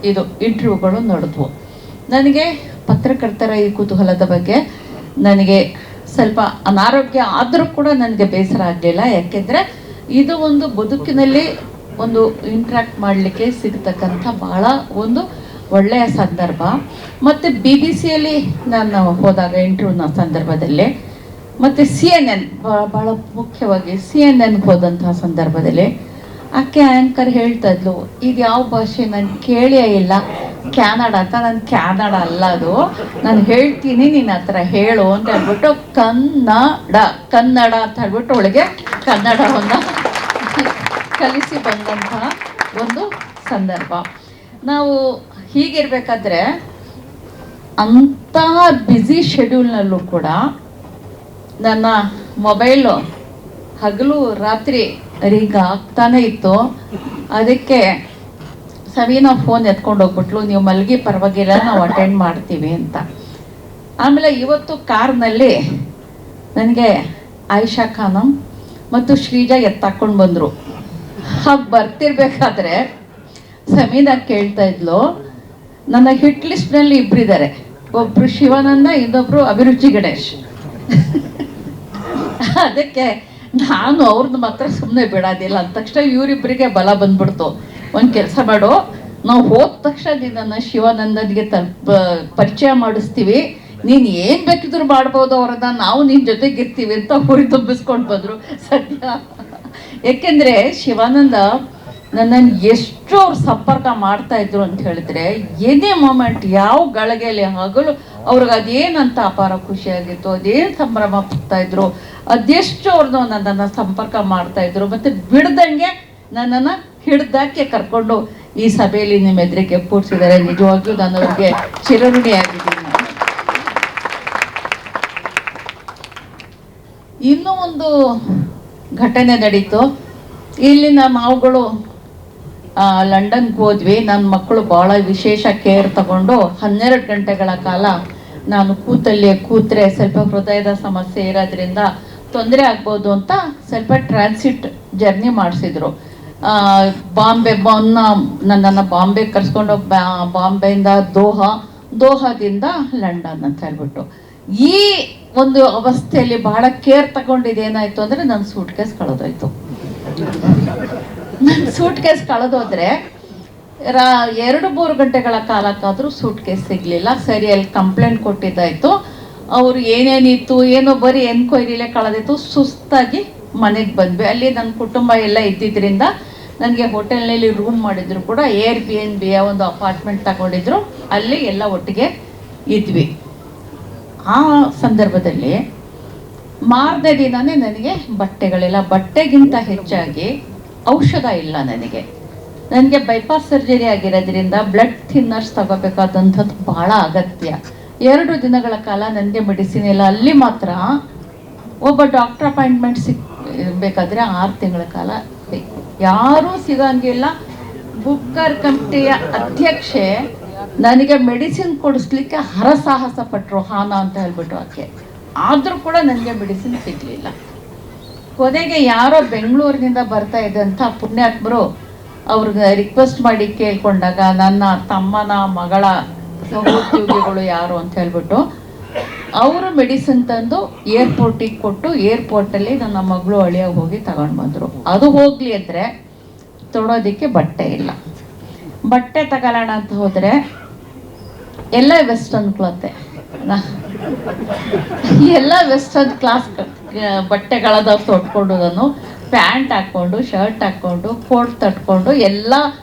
ಇದು ಇಂಟರ್ವ್ಯೂಗಳು ನಡೆದ್ವು. ನನಗೆ ಪತ್ರಕರ್ತರ ಈ ಕುತೂಹಲದ ಬಗ್ಗೆ ನನಗೆ ಸ್ವಲ್ಪ ಅನಾರೋಗ್ಯ ಆದರೂ ಕೂಡ ನನಗೆ ಬೇಸರ ಆಗಲಿಲ್ಲ. ಯಾಕೆಂದರೆ ಇದು ಒಂದು ಬದುಕಿನಲ್ಲಿ ಒಂದು ಇಂಟ್ರ್ಯಾಕ್ಟ್ ಮಾಡಲಿಕ್ಕೆ ಸಿಗ್ತಕ್ಕಂಥ ಭಾಳ ಒಂದು ಒಳ್ಳೆಯ ಸಂದರ್ಭ. ಮತ್ತು BBC ನಾನು ಹೋದಾಗ ಇಂಟರ್ವ್ಯೂನ ಸಂದರ್ಭದಲ್ಲಿ, ಮತ್ತು CNN ಭಾಳ ಮುಖ್ಯವಾಗಿ CNN ಹೋದಂತಹ ಸಂದರ್ಭದಲ್ಲಿ ಆಕೆ ಆ್ಯಂಕರ್ ಹೇಳ್ತಾ ಇದ್ಲು, ಇದು ಯಾವ ಭಾಷೆ ನಾನು ಕೇಳೇ ಇಲ್ಲ, ಕ್ಯಾನಡ ಅಂತ. ನಾನು ಕ್ಯಾನಡ ಅಲ್ಲ, ಅದು ನಾನು ಹೇಳ್ತೀನಿ, ನೀನು ಆ ಥರ ಹೇಳು ಅಂತ ಹೇಳ್ಬಿಟ್ಟು ಕನ್ನಡ ಅಂತ ಹೇಳ್ಬಿಟ್ಟು ಅವಳಿಗೆ ಕನ್ನಡವನ್ನು ಕಲಿಸಿ ಬಂದಂತಹ ಒಂದು ಸಂದರ್ಭ. ನಾವು ಹೀಗಿರಬೇಕಾದ್ರೆ ಅಂತಹ ಬ್ಯುಸಿ ಶೆಡ್ಯೂಲ್ನಲ್ಲೂ ಕೂಡ ನನ್ನ ಮೊಬೈಲು ಹಗಲು ರಾತ್ರಿ ರಿಂಗ್ ಆಗ್ತಾನೆ ಇತ್ತು. ಅದಕ್ಕೆ ಸವೀನಾ ಫೋನ್ ಎತ್ಕೊಂಡು ಹೋಗ್ಬಿಟ್ಲು, ನೀವು ಮಲಗಿ ಪರವಾಗಿಲ್ಲ, ನಾವು ಅಟೆಂಡ್ ಮಾಡ್ತೀವಿ ಅಂತ. ಆಮೇಲೆ ಇವತ್ತು ಕಾರ್ನಲ್ಲಿ ನನಗೆ ಆಯಿಷಾ ಖಾನಮ್ ಮತ್ತು ಶ್ರೀಜಾ ಎತ್ತಾಕೊಂಡು ಬಂದರು. ಹಾಗೆ ಬರ್ತಿರ್ಬೇಕಾದ್ರೆ ಸಮೀನಾ ಕೇಳ್ತಾ ಇದ್ಲು, ನನ್ನ ಹಿಟ್ ಲಿಸ್ಟ್ನಲ್ಲಿ ಇಬ್ಬರಿದ್ದಾರೆ, ಒಬ್ಬರು ಶಿವಾನಂದ, ಇನ್ನೊಬ್ಬರು ಅಭಿರುಚಿ ಗಣೇಶ್. ಅದಕ್ಕೆ ನಾನು ಅವ್ರದ್ದು ಮಾತ್ರ ಸುಮ್ಮನೆ ಬಿಡೋದಿಲ್ಲ ಅಂದ ತಕ್ಷಣ ಇವರಿಬ್ಬರಿಗೆ ಬಲ ಬಂದ್ಬಿಡ್ತು. ಒಂದು ಕೆಲಸ ಮಾಡು, ನಾವು ಹೋದ ತಕ್ಷಣ ನಿನ್ನನ್ನು ಶಿವಾನಂದನಿಗೆ ಪರಿಚಯ ಮಾಡಿಸ್ತೀವಿ, ನೀನು ಏನು ಬೇಕಿದ್ರು ಮಾಡ್ಬೋದು ಅವ್ರನ್ನ, ನಾವು ನಿನ್ನ ಜೊತೆಗಿರ್ತೀವಿ ಅಂತ ಹುರಿ ತುಂಬಿಸ್ಕೊಂಡು ಬಂದರು. ಸದ್ಯ ಏಕೆಂದರೆ ಶಿವಾನಂದ ನನ್ನನ್ನು ಎಷ್ಟು ಅವ್ರು ಸಂಪರ್ಕ ಮಾಡ್ತಾಯಿದ್ರು ಅಂತ ಹೇಳಿದ್ರೆ, ಏನೇ ಮೂಮೆಂಟ್, ಯಾವ ಗಳಿಗೆಯಲ್ಲಿ ಹಗಲು ಅವ್ರಿಗೆ ಅದೇನಂತ ಅಪಾರ ಖುಷಿಯಾಗಿತ್ತು, ಅದೇನು ಸಂಭ್ರಮ ಪಡ್ತಾಯಿದ್ರು, ಅದೆಷ್ಟು ಅವ್ರನ್ನ ನನ್ನನ್ನು ಸಂಪರ್ಕ ಮಾಡ್ತಾಯಿದ್ರು. ಮತ್ತು ಬಿಡ್ದಂಗೆ ನನ್ನನ್ನು ಹಿಡ್ದಾಕೆ ಕರ್ಕೊಂಡು ಈ ಸಭೆಯಲ್ಲಿ ನಿಮ್ಮ ಎದುರಿಗೆ ಕೂರಿಸಿದ್ದಾರೆ. ನಿಜವಾಗಿಯೂ ನಾನು ಅವ್ರಿಗೆ ಚಿರಋಣಿಯಾಗಿದ್ದೀನಿ. ಇನ್ನೂ ಒಂದು ಘಟನೆ ನಡೀತು. ಇಲ್ಲಿನ ನಾವುಗಳು ಲಂಡನ್ಗೆ ಹೋದ್ವಿ. ನನ್ನ ಮಕ್ಕಳು ಭಾಳ ವಿಶೇಷ ಕೇರ್ ತಗೊಂಡು 12 ಗಂಟೆಗಳ ಕಾಲ ನಾನು ಕೂತ್ರೆ ಸ್ವಲ್ಪ ಹೃದಯದ ಸಮಸ್ಯೆ ಇರೋದ್ರಿಂದ ತೊಂದರೆ ಆಗ್ಬೋದು ಅಂತ ಸ್ವಲ್ಪ ಟ್ರಾನ್ಸಿಟ್ ಜರ್ನಿ ಮಾಡಿಸಿದ್ರು. ನನ್ನನ್ನು ಬಾಂಬೆಗೆ ಕರ್ಸ್ಕೊಂಡು ಬಾಂಬೆಯಿಂದ ದೋಹಾದಿಂದ ಲಂಡನ್ ಅಂತ ಹೇಳ್ಬಿಟ್ಟು. ಈ ಒಂದು ಅವಸ್ಥೆಯಲ್ಲಿ ಬಹಳ ಕೇರ್ ತಗೊಂಡಿದ್ದು ಏನಾಯ್ತು ಅಂದರೆ ನನ್ನ ಸೂಟ್ ಕೇಸ್ ಕಳೆದೋಯ್ತು. ನನ್ನ ಸೂಟ್ ಕೇಸ್ ಕಳೆದೋದ್ರೆ 2-3 ಗಂಟೆಗಳ ಕಾಲಕ್ಕಾದರೂ ಸೂಟ್ ಕೇಸ್ ಸಿಗಲಿಲ್ಲ. ಸರಿ, ಅಲ್ಲಿ ಕಂಪ್ಲೇಂಟ್ ಕೊಟ್ಟಿದ್ದಾಯಿತು. ಅವರು ಏನೇನಿತ್ತು ಏನೋ ಬರೀ ಎನ್ಕ್ವೈರಿಲೇ ಕಳೆದಿತ್ತು. ಸುಸ್ತಾಗಿ ಮನೆಗೆ ಬಂದ್ವಿ. ಅಲ್ಲಿ ನನ್ನ ಕುಟುಂಬ ಎಲ್ಲ ಇದ್ದಿದ್ದರಿಂದ ನನಗೆ ಹೋಟೆಲ್ನಲ್ಲಿ ರೂಮ್ ಮಾಡಿದ್ರು ಕೂಡ Airbnb ಒಂದು ಅಪಾರ್ಟ್ಮೆಂಟ್ ತಗೊಂಡಿದ್ರು. ಅಲ್ಲಿ ಎಲ್ಲ ಒಟ್ಟಿಗೆ ಇದ್ವಿ. ಆ ಸಂದರ್ಭದಲ್ಲಿ ಮಾರನೇ ದಿನವೇ ನನಗೆ ಬಟ್ಟೆಗಳಿಲ್ಲ. ಬಟ್ಟೆಗಿಂತ ಹೆಚ್ಚಾಗಿ ಔಷಧ ಇಲ್ಲ ನನಗೆ ಬೈಪಾಸ್ ಸರ್ಜರಿ ಆಗಿರೋದ್ರಿಂದ ಬ್ಲಡ್ ಥಿನ್ನರ್ಸ್ ತಗೋಬೇಕಾದಂಥದ್ದು ಭಾಳ ಅಗತ್ಯ. 2 ದಿನಗಳ ಕಾಲ ನನಗೆ ಮೆಡಿಸಿನ್ ಇಲ್ಲ. ಅಲ್ಲಿ ಮಾತ್ರ ಒಬ್ಬ ಡಾಕ್ಟರ್ ಅಪಾಯಿಂಟ್ಮೆಂಟ್ ಬೇಕಾದರೆ 6 ತಿಂಗಳ ಕಾಲ ಬೇಕು. ಯಾರೂ ಸಿಗೋಂಗಿಲ್ಲ. ಬುಕ್ಕರ್ ಕಮಿಟಿಯ ಅಧ್ಯಕ್ಷೆ ನನಗೆ ಮೆಡಿಸಿನ್ ಕೊಡಿಸ್ಲಿಕ್ಕೆ ಹರಸಾಹಸ ಪಟ್ಟರು, ಹಾನ ಅಂತ ಹೇಳ್ಬಿಟ್ಟು ಆಕೆ. ಆದರೂ ಕೂಡ ನನಗೆ ಮೆಡಿಸಿನ್ ಸಿಗಲಿಲ್ಲ. ಕೊನೆಗೆ ಯಾರೋ ಬೆಂಗಳೂರಿನಿಂದ ಬರ್ತಾ ಇದ್ದಂಥ ಪುಣ್ಯಾತ್ಮರು ಅವ್ರಿಗೆ ರಿಕ್ವೆಸ್ಟ್ ಮಾಡಿ ಕೇಳ್ಕೊಂಡಾಗ ನನ್ನ ತಮ್ಮನ ಮಗಳ ಸಹೋದ್ಯೋಗಿಗಳು ಯಾರು ಅಂತ ಹೇಳ್ಬಿಟ್ಟು ಅವರು ಮೆಡಿಸಿನ್ ತಂದು ಏರ್ಪೋರ್ಟಿಗೆ ಕೊಟ್ಟು, ಏರ್ಪೋರ್ಟಲ್ಲಿ ನನ್ನ ಮಗಳು ಅಳಿಯ ಹೋಗಿ ತಗೊಂಡು ಬಂದರು. ಅದು ಹೋಗಲಿ ಅಂದರೆ ತೊಡೋದಕ್ಕೆ ಬಟ್ಟೆ ಇಲ್ಲ. ಬಟ್ಟೆ ತಗೊಳ್ಳೋಣ ಅಂತ ಹೋದರೆ ಎಲ್ಲ ವೆಸ್ಟರ್ನ್ ಕ್ಲಾತೆ, ಎಲ್ಲ ವೆಸ್ಟರ್ನ್ ಕ್ಲಾಸ್ ಬಟ್ಟೆಗಳದ ತೊಟ್ಕೊಂಡು, ನಾನು ಪ್ಯಾಂಟ್ ಹಾಕ್ಕೊಂಡು, ಶರ್ಟ್ ಹಾಕ್ಕೊಂಡು, ಕೋಟ್ ತಟ್ಕೊಂಡು ಎಲ್ಲ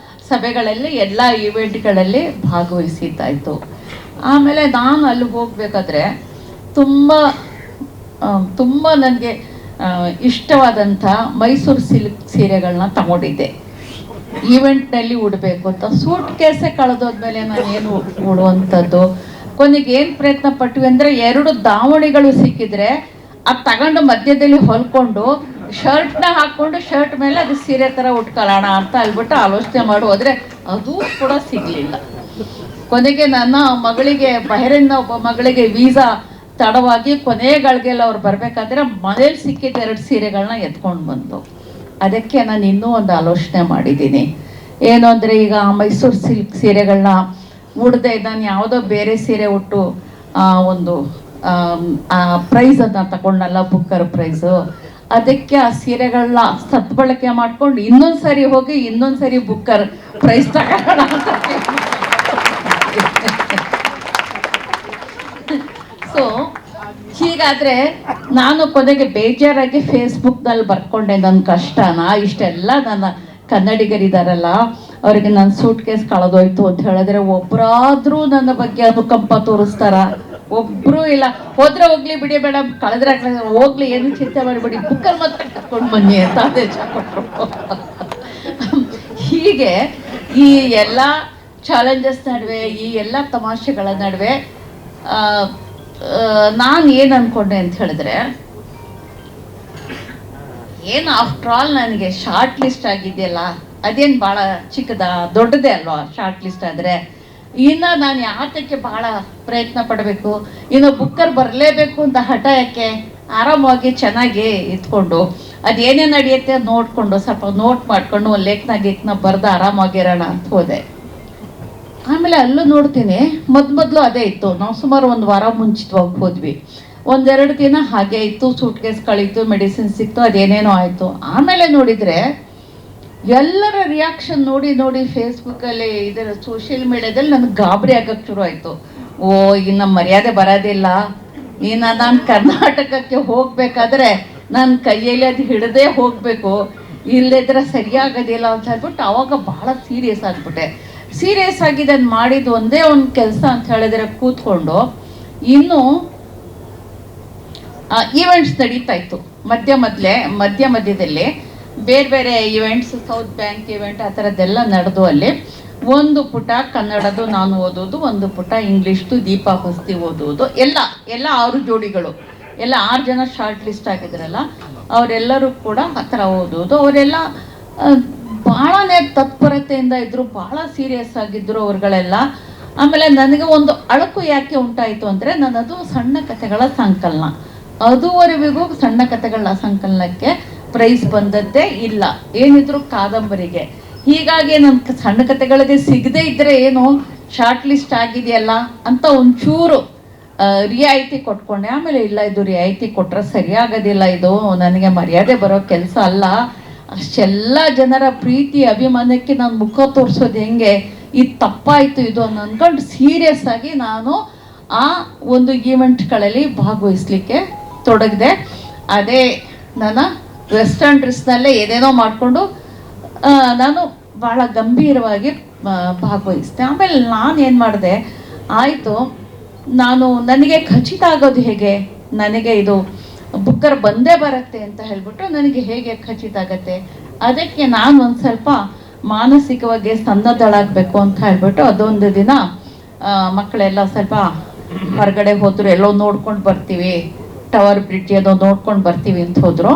ಸಭೆಗಳಲ್ಲಿ ಎಲ್ಲ ಈವೆಂಟ್ಗಳಲ್ಲಿ ಭಾಗವಹಿಸಿದ್ದಾಯಿತು. ಆಮೇಲೆ ನಾನು ಅಲ್ಲಿ ಹೋಗಬೇಕಾದ್ರೆ ತುಂಬ ನನಗೆ ಇಷ್ಟವಾದಂಥ ಮೈಸೂರು ಸಿಲ್ಕ್ ಸೀರೆಗಳನ್ನ ತಗೊಂಡಿದ್ದೆ ಈವೆಂಟ್ನಲ್ಲಿ ಉಡಬೇಕು ಅಂತ. ಸೂಟ್ ಕೇಸೇ ಕಳೆದೋದ್ಮೇಲೆ ನಾನು ಏನು ಉಡುವಂಥದ್ದು. ಕೊನೆಗೆ ಏನು ಪ್ರಯತ್ನ ಪಟ್ವಿ ಅಂದರೆ 2 ದಾವಣಿಗಳು ಸಿಕ್ಕಿದ್ರೆ ಅದು ತಗೊಂಡು ಮಧ್ಯದಲ್ಲಿ ಹೊಲ್ಕೊಂಡು ಶರ್ಟ್ನ ಹಾಕ್ಕೊಂಡು ಶರ್ಟ್ ಮೇಲೆ ಅದು ಸೀರೆ ಥರ ಉಟ್ಕೊಳ್ಳೋಣ ಅಂತ ಹೇಳ್ಬಿಟ್ಟು ಆಲೋಚನೆ ಮಾಡಿ ಹೋದರೆ ಅದು ಕೂಡ ಸಿಗಲಿಲ್ಲ. ಕೊನೆಗೆ ನನ್ನ ಮಗಳಿಗೆ ಬಹರೇನ್ನ ಒಬ್ಬ ಮಗಳಿಗೆ ವೀಸಾ ತಡವಾಗಿ ಕೊನೆಗಳಿಗೆಲ್ಲ ಅವ್ರು ಬರಬೇಕಾದ್ರೆ ಮನೇಲಿ ಸಿಕ್ಕಿದ್ದ 2 ಸೀರೆಗಳನ್ನ ಎತ್ಕೊಂಡು ಬಂದು. ಅದಕ್ಕೆ ನಾನು ಇನ್ನೂ ಒಂದು ಆಲೋಚನೆ ಮಾಡಿದ್ದೀನಿ. ಏನು ಅಂದರೆ ಈಗ ಮೈಸೂರು ಸಿಲ್ಕ್ ಸೀರೆಗಳನ್ನ ಉಡ್ದೆ ನಾನು ಯಾವುದೋ ಬೇರೆ ಸೀರೆ ಉಟ್ಟು ಒಂದು ಪ್ರೈಸನ್ನು ತಗೊಂಡಲ್ಲ, ಬುಕ್ಕರ್ ಪ್ರೈಸು. ಅದಕ್ಕೆ ಆ ಸೀರೆಗಳನ್ನ ಸದ್ಬಳಕೆ ಮಾಡ್ಕೊಂಡು ಇನ್ನೊಂದು ಸರಿ ಹೋಗಿ ಇನ್ನೊಂದು ಸರಿ ಬುಕ್ಕರ್ ಪ್ರೈಸ್ ತಗೊಳ್ಳೋಣ ಅಂತ. ಸೊ ಹೀಗಾದರೆ ನಾನು ಕೊನೆಗೆ ಬೇಜಾರಾಗಿ ಫೇಸ್ಬುಕ್ನಲ್ಲಿ ಬರ್ಕೊಂಡೆ ನನ್ನ ಕಷ್ಟನ. ಇಷ್ಟೆಲ್ಲ ನನ್ನ ಕನ್ನಡಿಗರಿದಾರಲ್ಲ, ಅವರಿಗೆ ನನ್ನ ಸೂಟ್ ಕೇಸ್ ಕಳೆದೋಯ್ತು ಅಂತ ಹೇಳಿದ್ರೆ ಒಬ್ಬರಾದ್ರೂ ನನ್ನ ಬಗ್ಗೆ ಅನುಕಂಪ ತೋರಿಸ್ತಾರ? ಒಬ್ರು ಇಲ್ಲ. ಹೋದ್ರೆ ಹೋಗ್ಲಿ ಬಿಡಿ ಮೇಡಮ್, ಕಳೆದ್ರೆ ಹೋಗ್ಲಿ, ಏನು ಚಿಂತೆ ಮಾಡಿಬಿಡಿ, ಬುಕ್ಕರ್ ಮಾತ್ರ ಕಟ್ಕೊಂಡು ಬನ್ನಿ ಅಂತ ಆದೇಶ ಕೊಟ್ಟರು. ಹೀಗೆ ಈ ಎಲ್ಲ ಚಾಲೆಂಜಸ್ ನಡುವೆ, ಈ ಎಲ್ಲ ತಮಾಷೆಗಳ ನಡುವೆ ನಾನು ಏನು ಅಂದ್ಕೊಂಡೆ ಅಂತ ಹೇಳಿದ್ರೆ, ಏನು ಆಫ್ಟರ್ ಆಲ್ ನನಗೆ ಶಾರ್ಟ್ ಲಿಸ್ಟ್ ಆಗಿದೆಯಲ್ಲ, ಅದೇನು ಭಾಳ ಚಿಕ್ಕದ, ದೊಡ್ಡದೇ ಅಲ್ವಾ ಶಾರ್ಟ್ ಲಿಸ್ಟ್ ಆದರೆ. ಇನ್ನು ನಾನು ಯಾತಕ್ಕೆ ಭಾಳ ಪ್ರಯತ್ನ ಪಡಬೇಕು, ಇನ್ನು ಬುಕ್ಕರ್ ಬರಲೇಬೇಕು ಅಂತ ಹಠ ಯಾಕೆ? ಆರಾಮವಾಗಿ ಚೆನ್ನಾಗಿ ಇದ್ಕೊಂಡು ಅದೇನೇನು ನಡೆಯುತ್ತೆ ನೋಡಿಕೊಂಡು ಸ್ವಲ್ಪ ನೋಟ್ ಮಾಡಿಕೊಂಡು ಒಂದು ಲೇಖನ ಬರೆದು ಆರಾಮಾಗಿರೋಣ ಅಂತ ಹೋದೆ. ಆಮೇಲೆ ಅಲ್ಲೂ ನೋಡ್ತೀನಿ, ಮೊದಲು ಅದೇ ಇತ್ತು. ನಾವು ಸುಮಾರು ಒಂದು ವಾರ ಮುಂಚಿತವಾಗಿ ಹೋದ್ವಿ. ಒಂದೆರಡು ದಿನ ಹಾಗೆ ಇತ್ತು, ಸೂಟ್ ಕೇಸ್ ಕಳೀತು, ಮೆಡಿಸಿನ್ ಸಿಕ್ತು, ಅದೇನೇನೋ ಆಯಿತು. ಆಮೇಲೆ ನೋಡಿದರೆ ಎಲ್ಲರ ರಿಯಾಕ್ಷನ್ ನೋಡಿ ಫೇಸ್ಬುಕ್ಕಲ್ಲಿ ಇದರ ಸೋಷಿಯಲ್ ಮೀಡಿಯಾದಲ್ಲಿ ನನಗೆ ಗಾಬರಿ ಆಗೋಕ್ಕೆ ಶುರು ಆಯಿತು. ಓ, ಇನ್ನು ಮರ್ಯಾದೆ ಬರೋದಿಲ್ಲ, ಇನ್ನು ನಾನು ಕರ್ನಾಟಕಕ್ಕೆ ಹೋಗಬೇಕಾದ್ರೆ ನನ್ನ ಕೈಯಲ್ಲಿ ಅದು ಹಿಡದೇ ಹೋಗಬೇಕು, ಇಲ್ಲದಿದ್ರೆ ಸರಿಯಾಗೋದಿಲ್ಲ ಅಂತ ಹೇಳ್ಬಿಟ್ಟು ಆವಾಗ ಭಾಳ ಸೀರಿಯಸ್ ಆಗಿಬಿಟ್ಟೆ. ಸೀರಿಯಸ್ ಆಗಿ ಅದನ್ನು ಮಾಡಿದ್ದು ಒಂದೇ ಒಂದು ಕೆಲಸ ಅಂತ ಹೇಳಿದ್ರೆ, ಕೂತ್ಕೊಂಡು ಇನ್ನು ಈವೆಂಟ್ಸ್ ನಡೀತಾ ಇತ್ತು ಮಧ್ಯದಲ್ಲಿ ಬೇರೆ ಬೇರೆ ಈವೆಂಟ್ಸ್, ಸೌತ್ ಬ್ಯಾಂಕ್ ಈವೆಂಟ್ ಆ ಥರದ್ದೆಲ್ಲ ನಡೆದು ಅಲ್ಲಿ ಒಂದು ಪುಟ ಕನ್ನಡದು ನಾನು ಓದೋದು, ಒಂದು ಪುಟ ಇಂಗ್ಲೀಷ್ದು ದೀಪಾ ಹೊಸ್ತಿ ಓದೋದು, ಎಲ್ಲ 6 ಜೋಡಿಗಳು, ಎಲ್ಲ 6 ಜನ ಶಾರ್ಟ್ ಲಿಸ್ಟ್ ಆಗಿದ್ರಲ್ಲ ಅವರೆಲ್ಲರೂ ಕೂಡ ಆ ಥರ ಓದೋದು. ಅವರೆಲ್ಲ ಭಾಳನೇ ತತ್ಪರತೆಯಿಂದ ಇದ್ದರು, ಭಾಳ ಸೀರಿಯಸ್ ಆಗಿದ್ದರು ಅವ್ರುಗಳೆಲ್ಲ. ಆಮೇಲೆ ನನಗೆ ಒಂದು ಅಳಕು ಯಾಕೆ ಉಂಟಾಯಿತು ಅಂದರೆ, ನನ್ನದು ಸಣ್ಣ ಕಥೆಗಳ ಸಂಕಲನ, ಅದುವರೆಗೂ ಸಣ್ಣ ಕಥೆಗಳ ಸಂಕಲನಕ್ಕೆ ಪ್ರೈಸ್ ಬಂದದ್ದೇ ಇಲ್ಲ, ಏನಿದ್ರು ಕಾದಂಬರಿಗೆ. ಹೀಗಾಗಿ ನನ್ನ ಸಣ್ಣ ಕಥೆಗಳಿಗೆ ಸಿಗದೇ ಇದ್ದರೆ ಏನು ಶಾರ್ಟ್ ಲಿಸ್ಟ್ ಆಗಿದೆಯಲ್ಲ ಅಂತ ಒಂಚೂರು ರಿಯಾಯಿತಿ ಕೊಟ್ಕೊಂಡೆ. ಆಮೇಲೆ ಇಲ್ಲ, ಇದು ರಿಯಾಯಿತಿ ಕೊಟ್ಟರೆ ಸರಿಯಾಗೋದಿಲ್ಲ, ಇದು ನನಗೆ ಮರ್ಯಾದೆ ಬರೋ ಕೆಲಸ ಅಲ್ಲ, ಅಷ್ಟೆಲ್ಲ ಜನರ ಪ್ರೀತಿ ಅಭಿಮಾನಕ್ಕೆ ನಾನು ಮುಖ ತೋರಿಸೋದು ಹೆಂಗೆ, ಇದು ತಪ್ಪಾಯಿತು ಇದು ಅಂದ್ಕೊಂಡು ಸೀರಿಯಸ್ ಆಗಿ ನಾನು ಆ ಒಂದು ಈವೆಂಟ್ಗಳಲ್ಲಿ ಭಾಗವಹಿಸ್ಲಿಕ್ಕೆ ತೊಡಗಿದೆ. ಅದೇ ನನ್ನ ವೆಸ್ಟರ್ನ್ ಡ್ರೆಸ್ನಲ್ಲೇ ಏನೇನೋ ಮಾಡಿಕೊಂಡು ನಾನು ಭಾಳ ಗಂಭೀರವಾಗಿ ಭಾಗವಹಿಸಿದೆ. ಆಮೇಲೆ ನಾನು ಏನು ಮಾಡಿದೆ, ಆಯಿತು ನನಗೆ ಖಚಿತ ಆಗೋದು ಹೇಗೆ, ನನಗೆ ಇದು ಬುಕ್ಕರ್ ಬಂದೇ ಬರುತ್ತೆ ಅಂತ ಹೇಳ್ಬಿಟ್ಟು ನನಗೆ ಹೇಗೆ ಖಚಿತ ಆಗತ್ತೆ, ಅದಕ್ಕೆ ನಾನು ಒಂದು ಸ್ವಲ್ಪ ಮಾನಸಿಕವಾಗಿ ಸನ್ನದ್ಧಳಾಗಬೇಕು ಅಂತ ಹೇಳ್ಬಿಟ್ಟು ಅದೊಂದು ದಿನ ಮಕ್ಕಳೆಲ್ಲ ಸ್ವಲ್ಪ ಹೊರಗಡೆ ಹೋದ್ರು, ಎಲ್ಲೋ ನೋಡ್ಕೊಂಡು ಬರ್ತೀವಿ, ಟವರ್ ಬ್ರಿಡ್ಜ್ ಏನೋ ನೋಡ್ಕೊಂಡು ಬರ್ತೀವಿ ಅಂತ ಹೋದರು.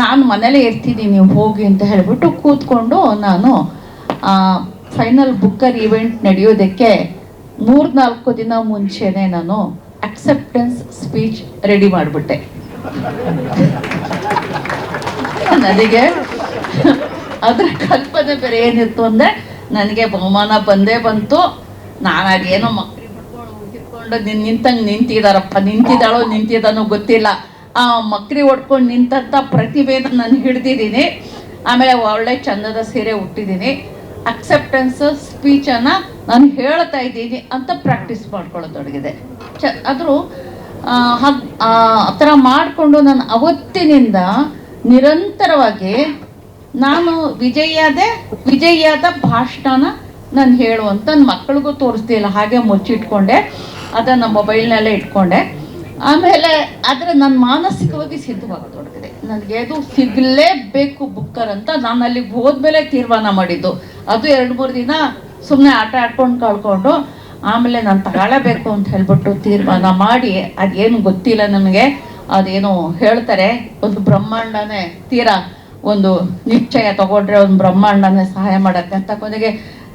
ನಾನು ಮನೇಲೇ ಇರ್ತೀನಿ, ನೀವು ಹೋಗಿ ಅಂತ ಹೇಳ್ಬಿಟ್ಟು ಕೂತ್ಕೊಂಡು ನಾನು ಫೈನಲ್ ಬುಕ್ಕರ್ ಈವೆಂಟ್ ನಡೆಯೋದಕ್ಕೆ 3-4 ದಿನ ಮುಂಚೆನೇ ನಾನು ಅಕ್ಸೆಪ್ಟೆನ್ಸ್ ಸ್ಪೀಚ್ ರೆಡಿ ಮಾಡಿಬಿಟ್ಟೆ. ನನಗೆ ಅದರ ಕಲ್ಪನೆ ಬೇರೆ ಏನಿತ್ತು ಅಂದರೆ, ನನಗೆ ಬಹುಮಾನ ಬಂದೇ ಬಂತು, ನಾನು ಅದೇನೋ ಮಕ್ಕಳು ಹಿಡ್ಕೊಂಡು ನಿಂತಿದ್ದಾರಪ್ಪ, ನಿಂತಿದ್ದಾನೋ ಗೊತ್ತಿಲ್ಲ, ಆ ಮಕ್ರಿ ಹೊಡ್ಕೊಂಡು ನಿಂತಂಥ ಪ್ರತಿಭೆನ ನಾನು ಹಿಡ್ದಿದ್ದೀನಿ. ಆಮೇಲೆ ಒಳ್ಳೆ ಚಂದದ ಸೀರೆ ಉಟ್ಟಿದ್ದೀನಿ, ಅಕ್ಸೆಪ್ಟೆನ್ಸ್ ಸ್ಪೀಚನ್ನು ನಾನು ಹೇಳ್ತಾ ಇದ್ದೀನಿ ಅಂತ ಪ್ರಾಕ್ಟೀಸ್ ಮಾಡ್ಕೊಳ್ಳೋದೊಡಗಿದೆ. ಆದರೂ ಆ ಥರ ಮಾಡಿಕೊಂಡು ನಾನು ಅವತ್ತಿನಿಂದ ನಿರಂತರವಾಗಿ ನಾನು ವಿಜಯಿಯಾದ ಭಾಷಣನ ನಾನು ಹೇಳುವಂತ ನನ್ನ ಮಕ್ಕಳಿಗೂ ತೋರಿಸ್ತಿಲ್ಲ, ಹಾಗೆ ಮುಚ್ಚಿಟ್ಕೊಂಡೆ, ಅದನ್ನು ಮೊಬೈಲ್ನಲ್ಲೇ ಇಟ್ಕೊಂಡೆ. ಆಮೇಲೆ ಆದರೆ ನಾನು ಮಾನಸಿಕವಾಗಿ ಸಿದ್ಧವಾಗೋದೊಡಗಿದೆ, ನನಗೆ ಅದು ಸಿಗಲೇಬೇಕು ಬುಕ್ಕರ್ ಅಂತ ನಾನು ಅಲ್ಲಿಗೆ ಹೋದ್ಮೇಲೆ ತೀರ್ಮಾನ ಮಾಡಿದ್ದು. ಅದು 2-3 ದಿನ ಸುಮ್ಮನೆ ಆಟ ಆಡ್ಕೊಂಡು ಕಳ್ಕೊಂಡು ಆಮೇಲೆ ನಾನು ತಗೊಳ್ಳೇಬೇಕು ಅಂತ ಹೇಳ್ಬಿಟ್ಟು ತೀರ್ಮಾನ ಮಾಡಿ, ಅದೇನು ಗೊತ್ತಿಲ್ಲ ನನಗೆ, ಅದೇನು ಹೇಳ್ತಾರೆ ಒಂದು ಬ್ರಹ್ಮಾಂಡನೇ ತೀರಾ ಒಂದು ನಿಶ್ಚಯ ತಗೊಂಡ್ರೆ ಒಂದು ಬ್ರಹ್ಮಾಂಡನೇ ಸಹಾಯ ಮಾಡತ್ತೆ ಅಂತ. ಕೊನೆಗೆ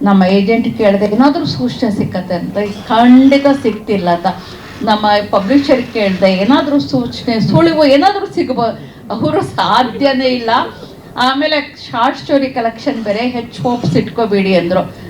ನಮ್ಮ ಏಜೆಂಟ್ ಕೇಳಿದೆ, ಏನಾದರೂ ಸೂಚನೆ ಸಿಕ್ಕತ್ತೆ ಅಂತ. ಖಂಡಿತ ಸಿಗ್ತಿಲ್ಲ ಅಂತ. ನಮ್ಮ ಪಬ್ಲಿಷರ್ಗೆ ಕೇಳಿದೆ, ಏನಾದರೂ ಸೂಚನೆ ಸುಳಿವು ಏನಾದರೂ ಸಿಗಬಹುದು, ಅವರು ಸಾಧ್ಯನೇ ಇಲ್ಲ, ಆಮೇಲೆ ಶಾರ್ಟ್ ಸ್ಟೋರಿ ಕಲೆಕ್ಷನ್ ಬೇರೆ, ಹೆಚ್ಚು ಹೋಪ್ಸ್ ಇಟ್ಕೋಬೇಡಿ ಅಂದರು.